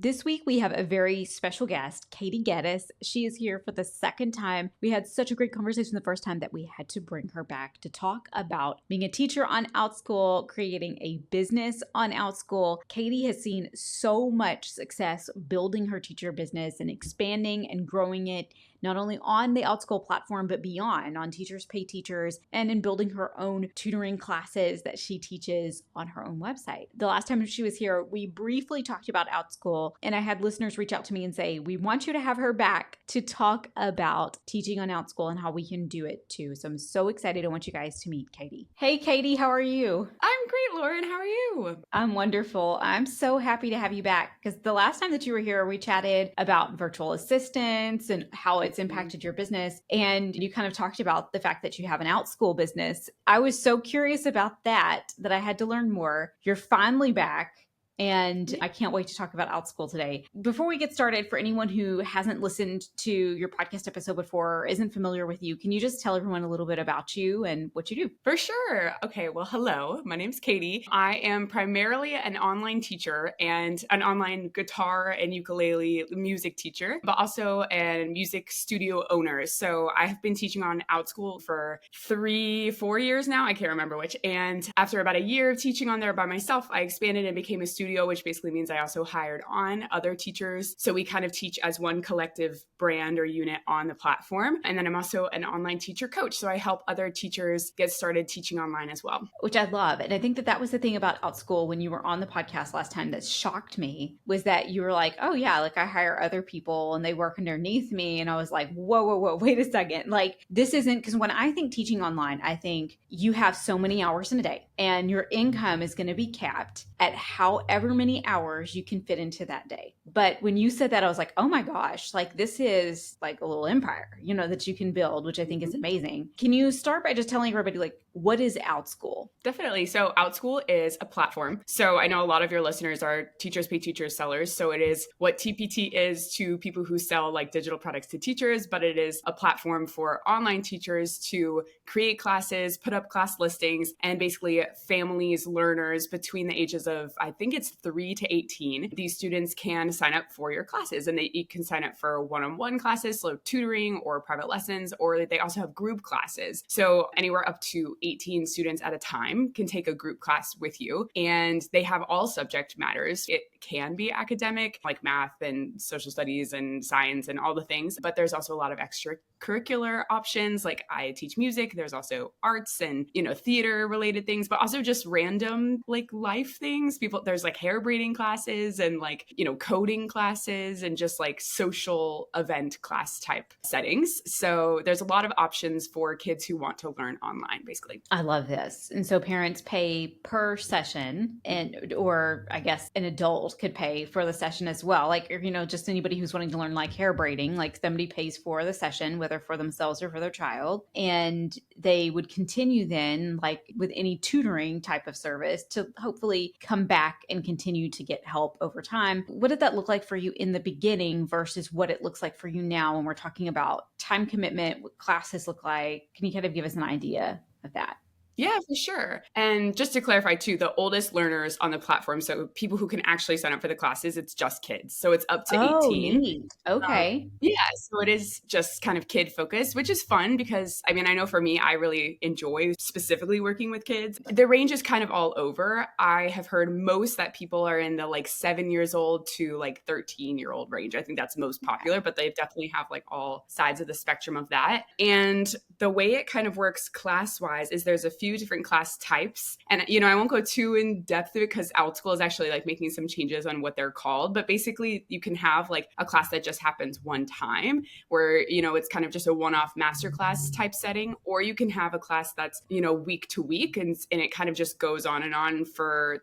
This week, we have a very special guest, Gettys. She is here for the second time. We had such a great conversation the first time that we had to bring her back to talk about being a teacher on Outschool, creating a business on Outschool. Katie has seen so much success building her teacher business and expanding and growing it, not only on the Outschool platform, but beyond, on Teachers Pay Teachers, and in building her own tutoring classes that she teaches on her own website. The last time she was here, we briefly talked about Outschool, and I had listeners reach out to me and say, we want you to have her back to talk about teaching on Outschool and how we can do it too. So I'm so excited. I want you guys to meet Katie. Hey, Katie, how are you? I'm great, Lauren. How are you? I'm wonderful. I'm so happy to have you back because the last time that you were here, we chatted about virtual assistants and how it's impacted your business. And you kind of talked about the fact that you have an Outschool business. I was so curious about that I had to learn more. You're finally back. And I can't wait to talk about Outschool today. Before we get started, for anyone who hasn't listened to your podcast episode before or isn't familiar with you, can you just tell everyone a little bit about you and what you do? For sure. Okay, well, hello. My name's Katie. I am primarily an online teacher and an online guitar and ukulele music teacher, but also a music studio owner. So I have been teaching on Outschool for 4 years now. I can't remember which. And after about a year of teaching on there by myself, I expanded and became a studio, which basically means I also hired on other teachers. So we kind of teach as one collective brand or unit on the platform. And then I'm also an online teacher coach. So I help other teachers get started teaching online as well. Which I love. And I think that was the thing about Outschool when you were on the podcast last time that shocked me was that you were like, oh yeah, like I hire other people and they work underneath me. And I was like, whoa, wait a second. Like this isn't, because when I think teaching online, I think you have so many hours in a day and your income is going to be capped at however many hours you can fit into that day. But when you said that, I was like, oh my gosh, like this is like a little empire, that you can build, which I think is amazing. Can you start by just telling everybody, like, what is Outschool? Definitely. So Outschool is a platform. So I know a lot of your listeners are Teachers Pay Teachers sellers. So it is what TPT is to people who sell like digital products to teachers, but it is a platform for online teachers to create classes, put up class listings, and basically families, learners between the ages of, I think it's 3 to 18. These students can sign up for your classes and they can sign up for one-on-one classes, so tutoring or private lessons, or they also have group classes. So anywhere up to 18 students at a time can take a group class with you, and they have all subject matters. It can be academic, like math and social studies and science and all the things, but there's also a lot of extracurricular options. Like I teach music, there's also arts and, theater related things, but also just random like life things. There's like hair braiding classes and like, coding classes and just like social event class type settings. So there's a lot of options for kids who want to learn online, basically. I love this. And so parents pay per session or I guess an adult could pay for the session as well. Like, just anybody who's wanting to learn like hair braiding, like somebody pays for the session, whether for themselves or for their child. And they would continue then like with any tutoring type of service to hopefully come back and continue to get help over time. What did that look like for you in the beginning versus what it looks like for you now when we're talking about time commitment, what classes look like? Can you kind of give us an idea of that? Yeah, for sure. And just to clarify too, the oldest learners on the platform, so people who can actually sign up for the classes, it's just kids. So it's up to 18. Neat. Okay. Yeah, so it is just kind of kid focused, which is fun because, I know for me, I really enjoy specifically working with kids. The range is kind of all over. I have heard most that people are in the like 7 years old to like 13-year-old range. I think that's most popular, but they definitely have like all sides of the spectrum of that. And the way it kind of works class-wise is there's a few different class types. And, I won't go too in depth of it because Outschool is actually like making some changes on what they're called. But basically you can have like a class that just happens one time where, it's kind of just a one-off masterclass type setting, or you can have a class that's, week to week and it kind of just goes on and on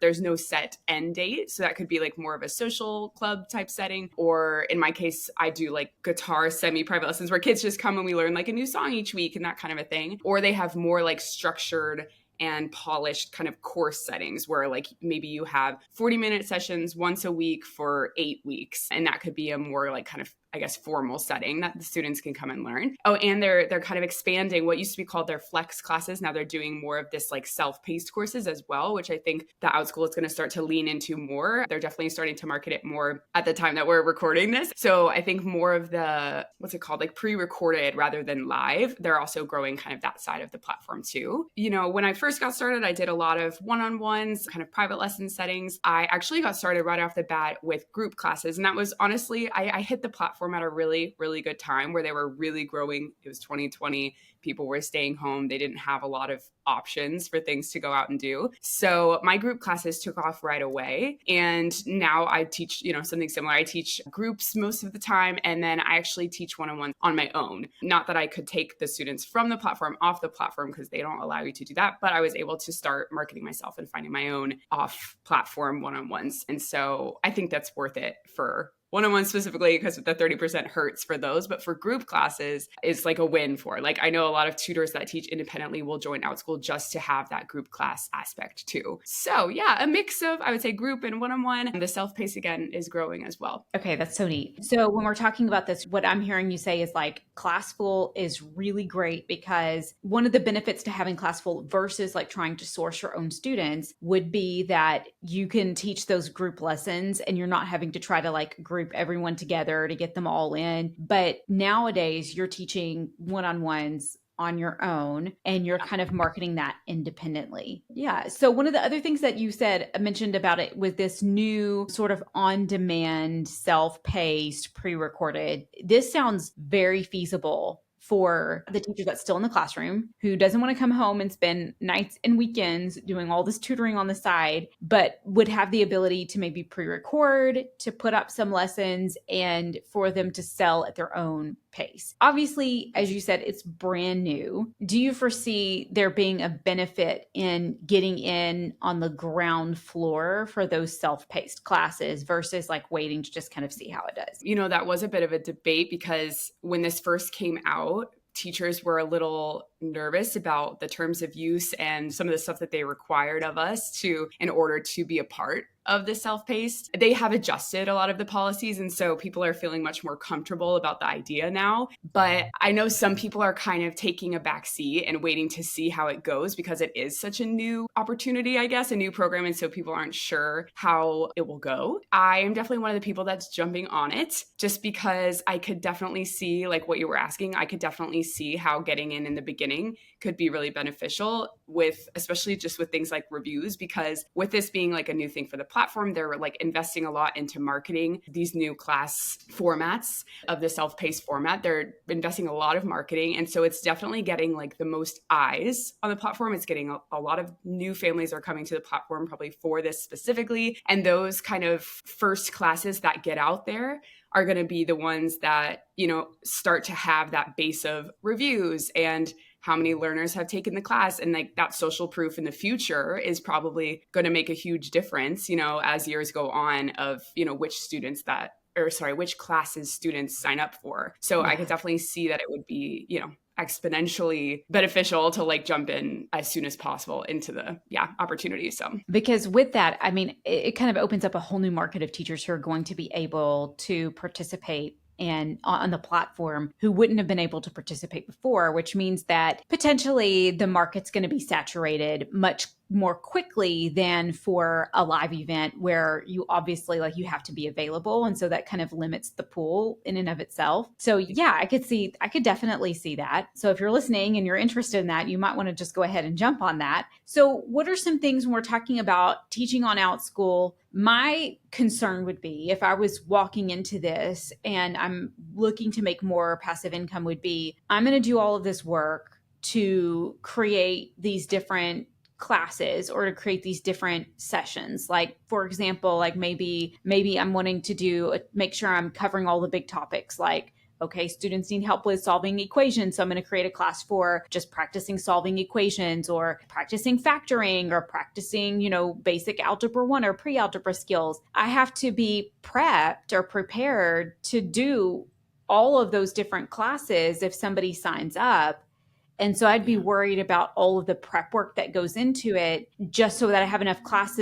there's no set end date. So that could be like more of a social club type setting. Or in my case, I do like guitar semi-private lessons where kids just come and we learn like a new song each week and that kind of a thing. Or they have more like structured and polished kind of course settings where like maybe you have 40-minute sessions once a week for 8 weeks. And that could be a more like kind of I guess, formal setting that the students can come and learn. Oh, and they're kind of expanding what used to be called their flex classes. Now they're doing more of this like self-paced courses as well, which I think the Outschool is going to start to lean into more. They're definitely starting to market it more at the time that we're recording this. So I think more of the, what's it called, like pre-recorded rather than live. They're also growing kind of that side of the platform too. You know, when I first got started, I did a lot of one-on-ones, kind of private lesson settings. I actually got started right off the bat with group classes. And that was honestly, I hit the platform at a really, really good time where they were really growing. It was 2020. People were staying home. They didn't have a lot of options for things to go out and do. So my group classes took off right away. And now I teach, you know, something similar. I teach groups most of the time. And then I actually teach one-on-one on my own. Not that I could take the students from the platform off the platform because they don't allow you to do that. But I was able to start marketing myself and finding my own off-platform one-on-ones. And so I think that's worth it for one-on-one specifically because the 30% hurts for those, but for group classes, it's like a win for. Like I know a lot of tutors that teach independently will join Outschool just to have that group class aspect too. So yeah, a mix of, I would say, group and one-on-one. And the self-pace again is growing as well. Okay, that's so neat. So when we're talking about this, what I'm hearing you say is like Classful is really great because one of the benefits to having Classful versus like trying to source your own students would be that you can teach those group lessons and you're not having to try to like group everyone together to get them all in. But nowadays you're teaching one-on-ones on your own and you're kind of marketing that independently. Yeah. So one of the other things that you mentioned about it was this new sort of on-demand, self-paced, pre-recorded. This sounds very feasible for the teacher that's still in the classroom who doesn't want to come home and spend nights and weekends doing all this tutoring on the side, but would have the ability to maybe pre-record, to put up some lessons, and for them to sell at their own pace. Obviously, as you said, it's brand new. Do you foresee there being a benefit in getting in on the ground floor for those self-paced classes versus like waiting to just kind of see how it does? You know, that was a bit of a debate because when this first came out, teachers were a little nervous about the terms of use and some of the stuff that they required of us in order to be a part of the self-paced. They have adjusted a lot of the policies, and so people are feeling much more comfortable about the idea now. But I know some people are kind of taking a back seat and waiting to see how it goes because it is such a new opportunity, I guess, a new program, and so people aren't sure how it will go. I am definitely one of the people that's jumping on it just because I could definitely see, like what you were asking, I could definitely see how getting in the beginning could be really beneficial with, especially just with things like reviews, because with this being like a new thing for the platform, they're like investing a lot into marketing these new class formats of the self-paced format. They're investing a lot of marketing. And so it's definitely getting like the most eyes on the platform. It's getting a lot of new families are coming to the platform probably for this specifically. And those kind of first classes that get out there are going to be the ones that, you know, start to have that base of reviews and how many learners have taken the class. And like that social proof in the future is probably going to make a huge difference, you know, as years go on of, you know, which classes students sign up for. So I could definitely see that it would be, you know, exponentially beneficial to like jump in as soon as possible into the opportunity. So because with that, I mean, it kind of opens up a whole new market of teachers who are going to be able to participate and on the platform who wouldn't have been able to participate before, which means that potentially the market's going to be saturated much more quickly than for a live event where you obviously like you have to be available. And so that kind of limits the pool in and of itself. So yeah, I could definitely see that. So if you're listening and you're interested in that, you might want to just go ahead and jump on that. So what are some things when we're talking about teaching on Outschool? My concern would be if I was walking into this and I'm looking to make more passive income would be, I'm going to do all of this work to create these different classes or to create these different sessions. Like, for example, like maybe I'm wanting to make sure I'm covering all the big topics like, okay, students need help with solving equations. So I'm going to create a class for just practicing solving equations or practicing factoring or practicing, you know, basic algebra 1 or pre-algebra skills. I have to be prepped or prepared to do all of those different classes if somebody signs up. And so I'd be worried about all of the prep work that goes into it just so that I have enough class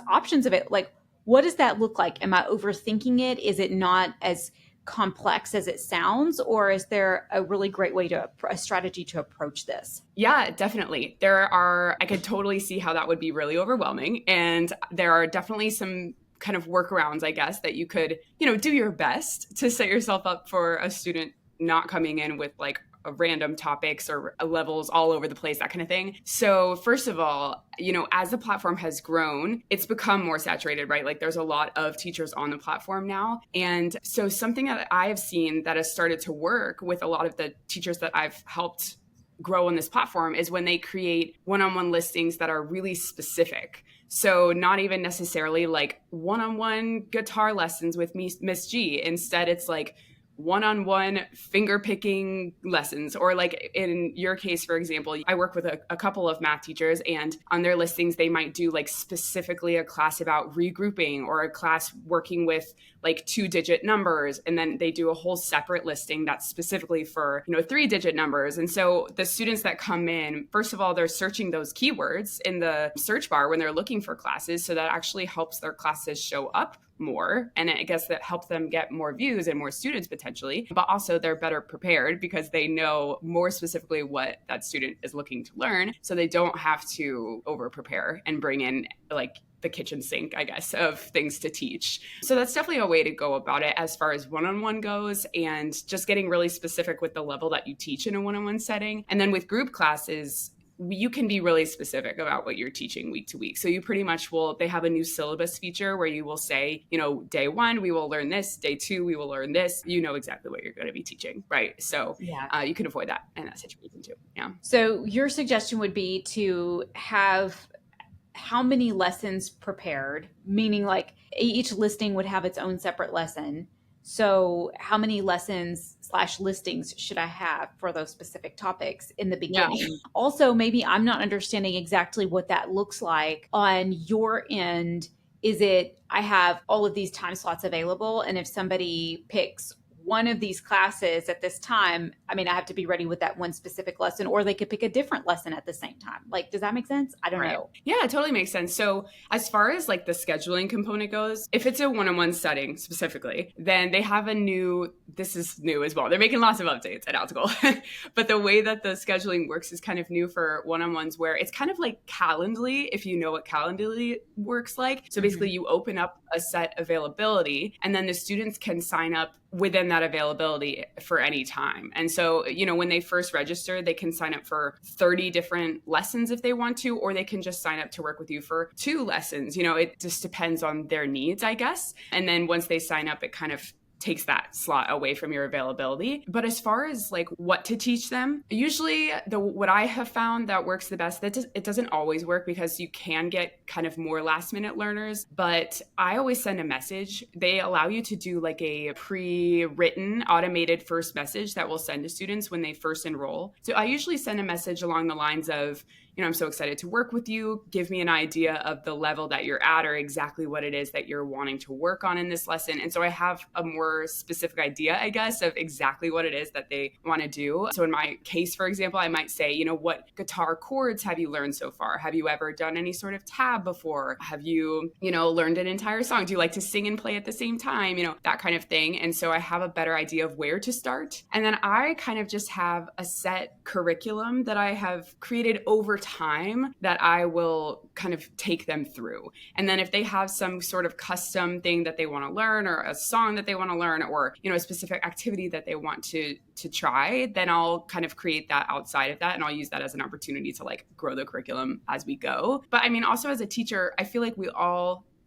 options of it. Like, what does that look like? Am I overthinking it? Is it not as complex as it sounds, or is there a really great way a strategy to approach this? Yeah, definitely. I could totally see how that would be really overwhelming. And there are definitely some kind of workarounds, I guess, that you could, do your best to set yourself up for a student not coming in with like random topics or levels all over the place, that kind of thing. So first of all, as the platform has grown, it's become more saturated, right? Like there's a lot of teachers on the platform now. And so something that I have seen that has started to work with a lot of the teachers that I've helped grow on this platform is when they create one-on-one listings that are really specific. So not even necessarily like one-on-one guitar lessons with Miss G. Instead, it's like one-on-one finger picking lessons. Or like in your case, for example, I work with a couple of math teachers, and on their listings, they might do like specifically a class about regrouping or a class working with like 2-digit numbers. And then they do a whole separate listing that's specifically for, 3-digit numbers. And so the students that come in, first of all, they're searching those keywords in the search bar when they're looking for classes. So that actually helps their classes show up more. And I guess that helps them get more views and more students potentially, but also they're better prepared because they know more specifically what that student is looking to learn. So they don't have to over prepare and bring in like the kitchen sink, I guess, of things to teach. So that's definitely a way to go about it as far as one-on-one goes, and just getting really specific with the level that you teach in a one-on-one setting. And then with group classes, you can be really specific about what you're teaching week to week. So you pretty much they have a new syllabus feature where you will say, day 1, we will learn this. Day 2, we will learn this. You know exactly what you're going to be teaching, right? So you can avoid that in that situation too. Yeah. So your suggestion would be to have how many lessons prepared, meaning like each listing would have its own separate lesson. So how many lessons/listings should I have for those specific topics in the beginning? Yeah. Also, maybe I'm not understanding exactly what that looks like on your end. Is it, I have all of these time slots available, and if somebody picks one of these classes at this time, I have to be ready with that one specific lesson, or they could pick a different lesson at the same time. Like, does that make sense? I don't know. Yeah, it totally makes sense. So as far as like the scheduling component goes, if it's a one-on-one setting specifically, then they have this is new as well. They're making lots of updates at Outschool. But the way that the scheduling works is kind of new for one-on-ones, where it's kind of like Calendly, if you know what Calendly works like. So basically you open up a set availability, and then the students can sign up within that availability for any time. And so, when they first register, they can sign up for 30 different lessons if they want to, or they can just sign up to work with you for 2 lessons. It just depends on their needs, I guess. And then once they sign up, it kind of takes that slot away from your availability. But as far as like what to teach them, usually what I have found that works the best, it doesn't always work because you can get kind of more last minute learners, but I always send a message. They allow you to do like a pre-written automated first message that we'll send to students when they first enroll. So I usually send a message along the lines of, I'm so excited to work with you. Give me an idea of the level that you're at, or exactly what it is that you're wanting to work on in this lesson. And so I have a more specific idea, I guess, of exactly what it is that they want to do. So in my case, for example, I might say, what guitar chords have you learned so far? Have you ever done any sort of tab before? Have you, learned an entire song? Do you like to sing and play at the same time? That kind of thing. And so I have a better idea of where to start. And then I kind of just have a set curriculum that I have created over time that I will kind of take them through. And then if they have some sort of custom thing that they want to learn, or a song that they want to learn, or a specific activity that they want to try, then I'll kind of create that outside of that, and I'll use that as an opportunity to like grow the curriculum as we go. But also as a teacher, I feel like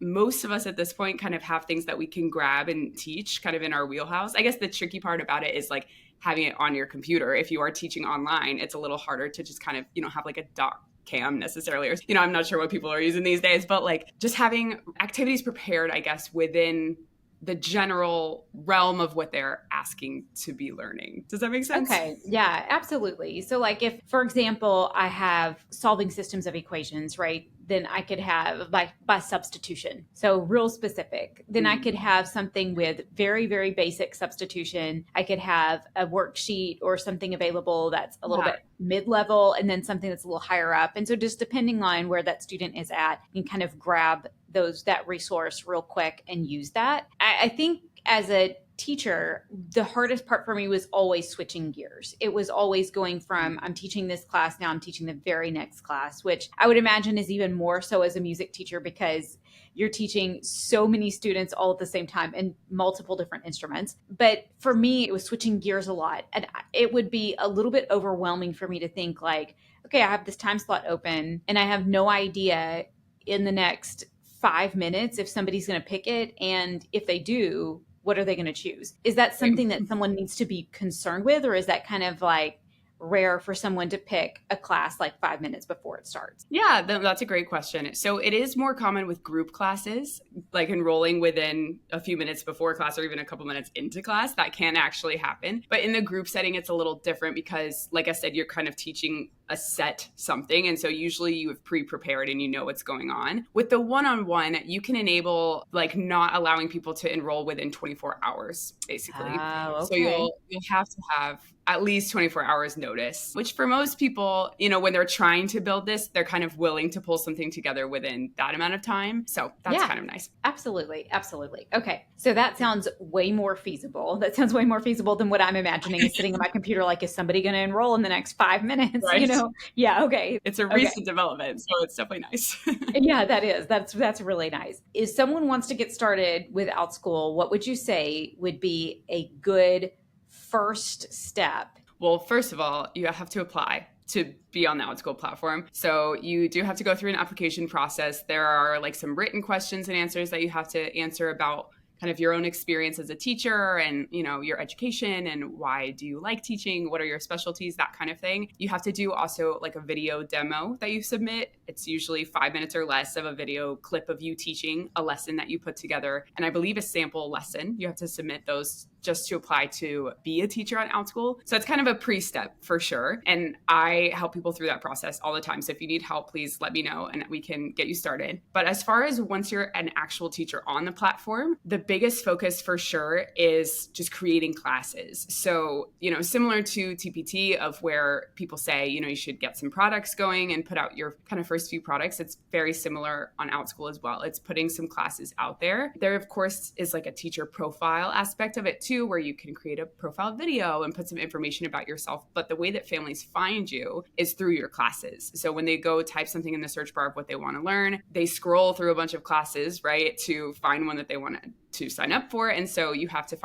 most of us at this point kind of have things that we can grab and teach kind of in our wheelhouse. I guess the tricky part about it is like having it on your computer. If you are teaching online, it's a little harder to just kind of, have like a doc cam necessarily, or, I'm not sure what people are using these days, but like just having activities prepared, I guess, within the general realm of what they're asking to be learning. Does that make sense? Okay. Yeah, absolutely. So like if, for example, I have solving systems of equations, right? Then I could have by substitution. So real specific. Then I could have something with very, very basic substitution. I could have a worksheet or something available that's a little bit mid-level, and then something that's a little higher up. And so just depending on where that student is at, you can kind of grab that resource real quick and use that. I think as a teacher, the hardest part for me was always switching gears. It was always going from I'm teaching this class, now I'm teaching the very next class, which I would imagine is even more so as a music teacher because you're teaching so many students all at the same time and multiple different instruments. But for me, it was switching gears a lot. And it would be a little bit overwhelming for me to think like, okay, I have this time slot open and I have no idea in the next 5 minutes if somebody's going to pick it. And if they do, what are they going to choose? Is that something that someone needs to be concerned with, or is that kind of like rare for someone to pick a class like 5 minutes before it starts? Yeah, that's a great question. So it is more common with group classes, like enrolling within a few minutes before class or even a couple minutes into class. That can actually happen. But in the group setting, it's a little different because, like I said, you're kind of teaching a set something. And so usually you have pre-prepared and you know what's going on. With the one-on-one, you can enable like not allowing people to enroll within 24 hours, basically. Oh, So okay. you'll have to have at least 24 hours notice, which for most people, when they're trying to build this, they're kind of willing to pull something together within that amount of time. So that's Yeah, kind of nice. absolutely. Absolutely. Okay. So that sounds way more feasible. That sounds way more feasible than what I'm imagining is sitting on my computer. Like, is somebody going to enroll in the next 5 minutes? Right. Yeah. Okay. It's a Okay. recent development, so it's definitely nice. Yeah, that is. That's really nice. If someone wants to get started with Outschool, what would you say would be a good first step? Well, first of all, you have to apply to be on the Outschool platform. So you do have to go through an application process. There are like some written questions and answers that you have to answer about kind of your own experience as a teacher and, your education and why do you like teaching? What are your specialties? That kind of thing. You have to do also like a video demo that you submit. It's usually 5 minutes or less of a video clip of you teaching a lesson that you put together. And I believe a sample lesson. You have to submit those just to apply to be a teacher on Outschool. So it's kind of a pre-step for sure. And I help people through that process all the time. So if you need help, please let me know and we can get you started. But as far as once you're an actual teacher on the platform, the biggest focus for sure is just creating classes. So, similar to TPT of where people say, you should get some products going and put out your kind of first few products. It's very similar on Outschool as well. It's putting some classes out there. There, of course, is like a teacher profile aspect of it too, where you can create a profile video and put some information about yourself. But the way that families find you is through your classes. So when they go type something in the search bar of what they want to learn, they scroll through a bunch of classes, right, to find one that they want to sign up for. And so you have to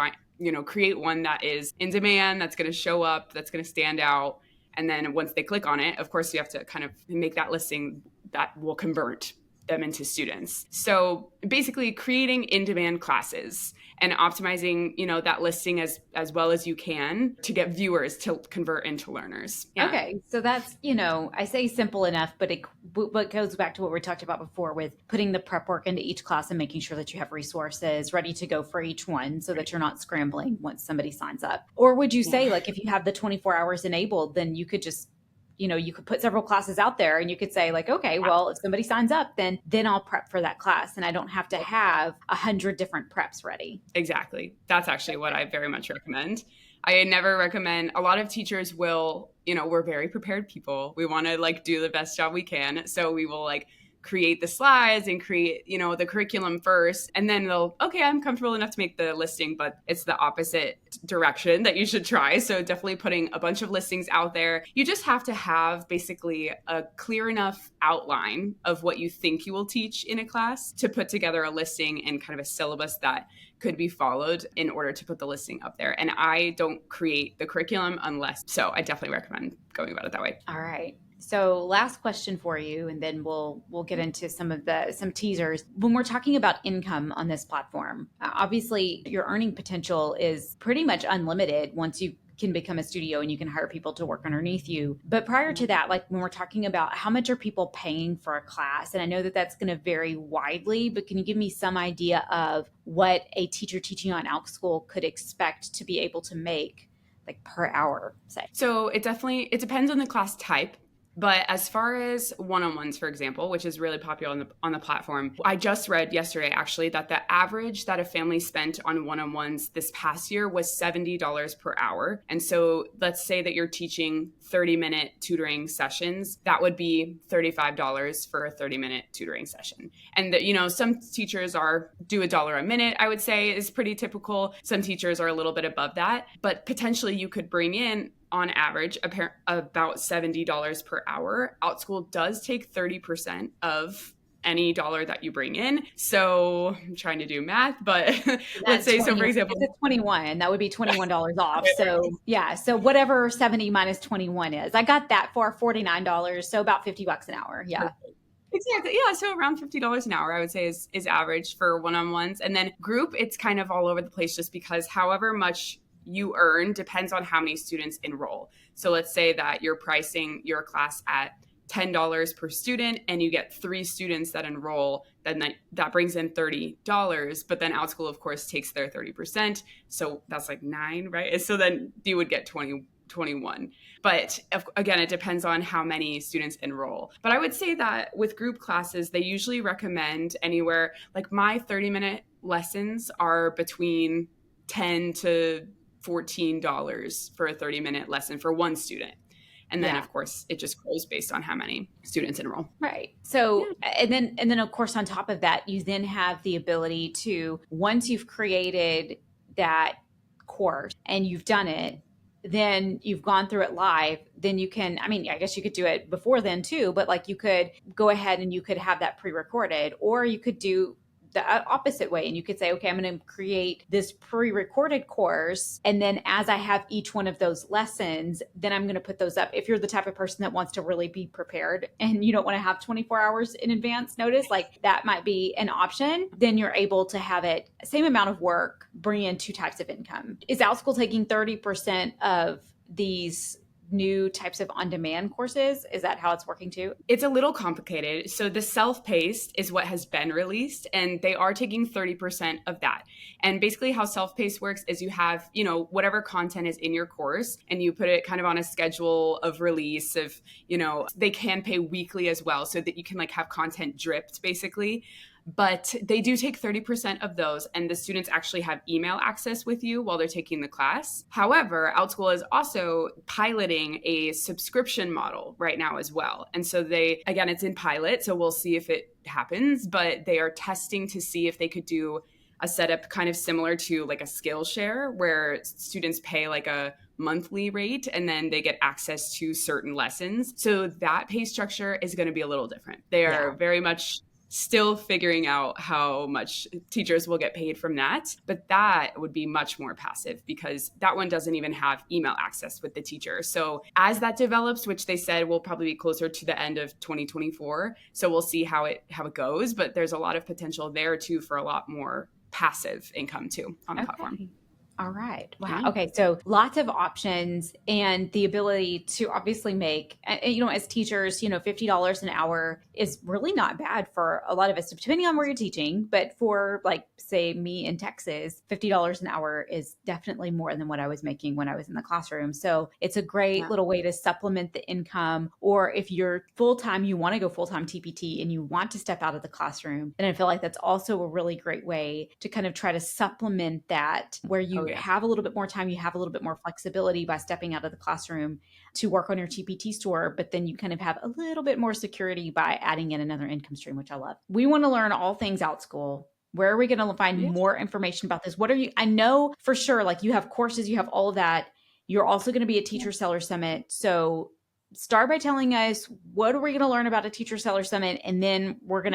create one that is in demand, that's going to show up, that's going to stand out. And then once they click on it, of course, you have to kind of make that listing that will convert them into students. So basically creating in-demand classes and optimizing, that listing as well as you can to get viewers to convert into learners. Yeah. Okay. So that's, I say simple enough, but it goes back to what we talked about before with putting the prep work into each class and making sure that you have resources ready to go for each one so that you're not scrambling once somebody signs up. Or would you say like if you have the 24 hours enabled, then you could just you could put several classes out there and you could say like, okay, well, if somebody signs up, then I'll prep for that class and I don't have to have 100 different preps ready. Exactly. That's actually what I very much recommend. I never recommend, a lot of teachers will, we're very prepared people. We want to like do the best job we can. So we will like create the slides and create, the curriculum first. And then okay, I'm comfortable enough to make the listing, but it's the opposite direction that you should try. So definitely putting a bunch of listings out there. You just have to have basically a clear enough outline of what you think you will teach in a class to put together a listing and kind of a syllabus that could be followed in order to put the listing up there. And I don't create the curriculum so I definitely recommend going about it that way. All right. So last question for you, and then we'll get into some teasers. When we're talking about income on this platform, obviously your earning potential is pretty much unlimited once you can become a studio and you can hire people to work underneath you. But prior to that, like when we're talking about how much are people paying for a class, and I know that that's going to vary widely, but can you give me some idea of what a teacher teaching on Outschool could expect to be able to make like per hour, say? So it depends on the class type. But as far as one-on-ones, for example, which is really popular on the platform, I just read yesterday actually that the average that a family spent on one-on-ones this past year was $70 per hour. And so let's say that you're teaching 30-minute tutoring sessions, that would be $35 for a 30-minute tutoring session. And some teachers do $1 a minute, I would say is pretty typical. Some teachers are a little bit above that, but potentially you could bring in on average about $70 per hour. Outschool does take 30% of any dollar that you bring in. So I'm trying to do math, but let's say, so for example, it's 21, that would be $21 off. So yeah. So whatever 70 minus 21 is, I got that for $49. So about $50 an hour. Yeah. Exactly. Yeah. So around $50 an hour, I would say is average for one-on-ones. And then group, it's kind of all over the place just because however much you earn depends on how many students enroll. So let's say that you're pricing your class at $10 per student and you get 3 students that enroll, then that brings in $30. But then Outschool, of course, takes their 30%. So that's like 9, right? So then you would get 21. But again, it depends on how many students enroll. But I would say that with group classes, they usually recommend anywhere, like my 30-minute lessons are between $10 to $14 for a 30-minute lesson for one student. And then, of course, it just grows based on how many students enroll. Right. So, and then, of course, on top of that, you then have the ability to, once you've created that course and you've done it, then you've gone through it live, then you can, I mean, I guess you could do it before then too, but like you could go ahead and you could have that pre-recorded, or you could do the opposite way. And you could say, okay, I'm going to create this pre-recorded course. And then as I have each one of those lessons, then I'm going to put those up. If you're the type of person that wants to really be prepared and you don't want to have 24 hours in advance notice, like that might be an option. Then you're able to have it, same amount of work, bring in 2 types of income. Is Outschool taking 30% of these new types of on-demand courses? Is that how it's working too? It's a little complicated. So the self-paced is what has been released, and they are taking 30% of that. And basically how self-paced works is you have, whatever content is in your course, and you put it kind of on a schedule of release of, they can pay weekly as well, so that you can like have content dripped basically. But they do take 30% of those, and the students actually have email access with you while they're taking the class. However, Outschool is also piloting a subscription model right now as well. And so it's in pilot, so we'll see if it happens, but they are testing to see if they could do a setup kind of similar to like a Skillshare where students pay like a monthly rate and then they get access to certain lessons. So that pay structure is going to be a little different. They are very much still figuring out how much teachers will get paid from that. But that would be much more passive because that one doesn't even have email access with the teacher. So as that develops, which they said will probably be closer to the end of 2024. So we'll see how it goes. But there's a lot of potential there too for a lot more passive income too on the platform. All right. Wow. Okay. So lots of options and the ability to obviously make, as teachers, $50 an hour is really not bad for a lot of us, depending on where you're teaching. But for like, say me in Texas, $50 an hour is definitely more than what I was making when I was in the classroom. So it's a great little way to supplement the income. Or if you're full-time, you want to go full-time TPT and you want to step out of the classroom, then I feel like that's also a really great way to kind of try to supplement that where you have a little bit more time, you have a little bit more flexibility by stepping out of the classroom to work on your TPT store, but then you kind of have a little bit more security by adding in another income stream, which I love. We want to learn all things Outschool. Where are we going to find more information about this? I know for sure, like you have courses, you have all of that. You're also going to be at Teacher Seller Summit. So start by telling us, what are we going to learn about a Teacher Seller Summit? And then we're going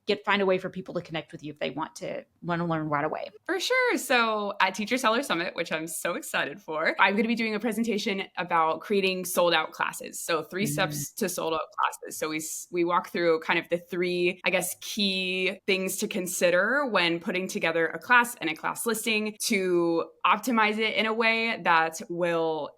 to find a way for people to connect with you if they want to learn right away. For sure. So at Teacher Seller Summit, which I'm so excited for, I'm going to be doing a presentation about creating sold out classes. So 3 steps to sold out classes. So we walk through kind of the 3, I guess, key things to consider when putting together a class and a class listing to optimize it in a way that will,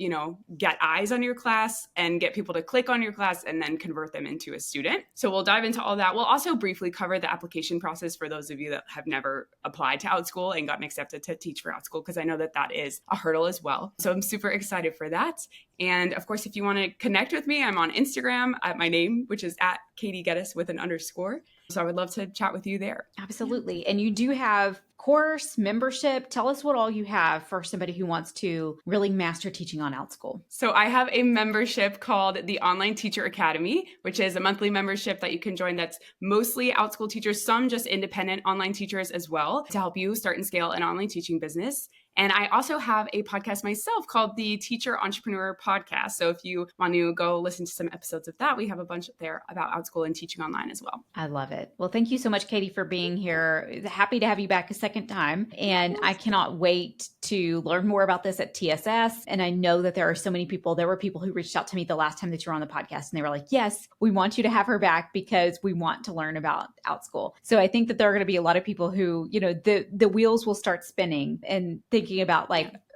get eyes on your class and get people people to click on your class and then convert them into a student. So we'll dive into all that. We'll also briefly cover the application process for those of you that have never applied to Outschool and gotten accepted to teach for Outschool, because I know that that is a hurdle as well. So I'm super excited for that. And of course, if you want to connect with me, I'm on Instagram at my name, which is at Katie Gettys with an underscore. So I would love to chat with you there. Absolutely. And you do have course membership. Tell us what all you have for somebody who wants to really master teaching on Outschool. So I have a membership called the Online Teacher Academy, which is a monthly membership that you can join that's mostly Outschool teachers, some just independent online teachers as well, to help you start and scale an online teaching business. And I also have a podcast myself called the Teacher Entrepreneur Podcast. So if you want to go listen to some episodes of that, we have a bunch up there about Outschool and teaching online as well. I love it. Well, thank you so much, Katie, for being here. Happy to have you back a second time. And I cannot wait to learn more about this at TSS. And I know that there are so many people, there were people who reached out to me the last time that you were on the podcast and they were like, yes, we want you to have her back because we want to learn about Outschool. So I think that there are going to be a lot of people who, the wheels will start spinning and thinking about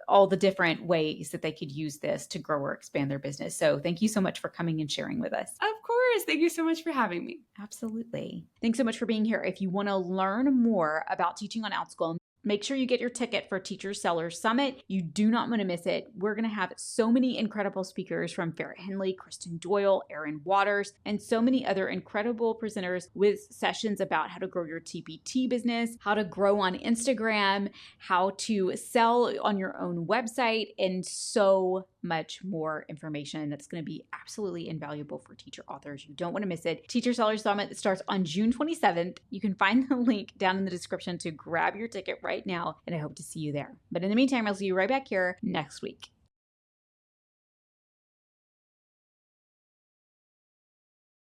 all the different ways that they could use this to grow or expand their business. So thank you so much for coming and sharing with us. Of course. Thank you so much for having me. Absolutely. Thanks so much for being here. If you want to learn more about teaching on Outschool, make sure you get your ticket for Teacher Sellers Summit. You do not want to miss it. We're going to have so many incredible speakers from Farrah Henley, Kristen Doyle, Erin Waters, and so many other incredible presenters with sessions about how to grow your TPT business, how to grow on Instagram, how to sell on your own website, and so much more information that's going to be absolutely invaluable for teacher authors. You don't want to miss it. Teacher Sellers Summit starts on June 27th. You can find the link down in the description to grab your ticket right now, and I hope to see you there. But in the meantime, I'll see you right back here next week.